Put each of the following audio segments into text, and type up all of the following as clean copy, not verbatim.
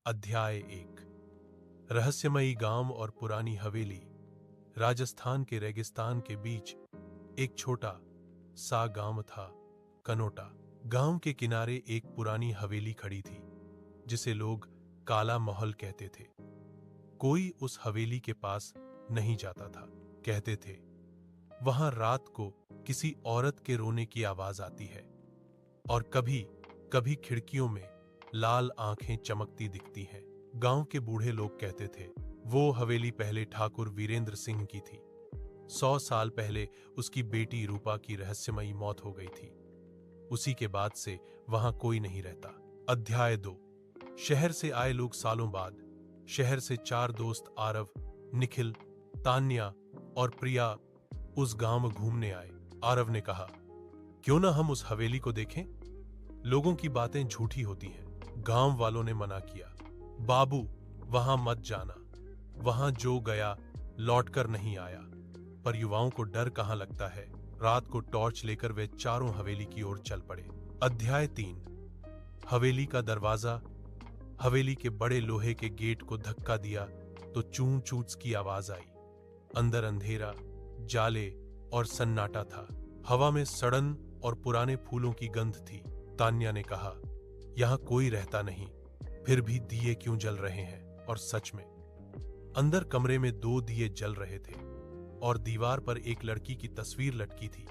अध्याय 1। रहस्यमयी गांव और पुरानी हवेली। राजस्थान के रेगिस्तान के बीच एक छोटा सा गांव था, कनोटा। गांव के किनारे एक पुरानी हवेली खड़ी थी, जिसे लोग काला महल कहते थे। कोई उस हवेली के पास नहीं जाता था। कहते थे, वहां रात को किसी औरत के रोने की आवाज आती है और कभी कभी खिड़कियों में लाल आंखें चमकती दिखती हैं। गांव के बूढ़े लोग कहते थे, वो हवेली पहले ठाकुर वीरेंद्र सिंह की थी। 100 साल पहले उसकी बेटी रूपा की रहस्यमयी मौत हो गई थी। उसी के बाद से वहां कोई नहीं रहता। अध्याय 2। शहर से आए लोग सालों बाद शहर से 4 दोस्त आरव, निखिल, तान्या और प्रिया उस गांव घूमने आए। आरव ने कहा, क्यों ना हम उस हवेली को देखें? लोगों की बातें झूठी होती हैं। गांव वालों ने मना किया, बाबू वहां मत जाना, वहां जो गया लौटकर नहीं आया। पर युवाओं को डर कहां लगता है। रात को टॉर्च लेकर वे चारों हवेली की ओर चल पड़े। अध्याय 3। हवेली का दरवाजा। हवेली के बड़े लोहे के गेट को धक्का दिया तो चूं चूच की आवाज आई। अंदर अंधेरा, जाले और सन्नाटा था। हवा में सड़न और पुराने फूलों की गंध थी। तान्या ने कहा, यहां कोई रहता नहीं, फिर भी दिए क्यों जल रहे हैं? और सच में अंदर कमरे में 2 दिए जल रहे थे और दीवार पर एक लड़की की तस्वीर लटकी थी,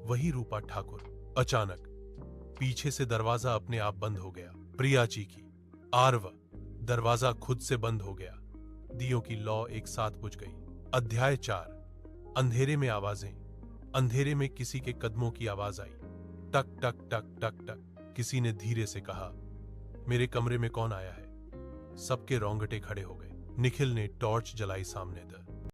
वही रूपा ठाकुर। अचानक पीछे से दरवाजा अपने आप बंद हो गया। प्रिया चीखी, आरव, दरवाजा खुद से बंद हो गया। दियों की लौ एक साथ बुझ गई। अध्याय 4। अंधेरे में आवाजें। अंधेरे में किसी के कदमों की आवाज आई। टक टक टक टक टक। किसी ने धीरे से कहा, मेरे कमरे में कौन आया है? सबके रोंगटे खड़े हो गए। निखिल ने टॉर्च जलाई सामने।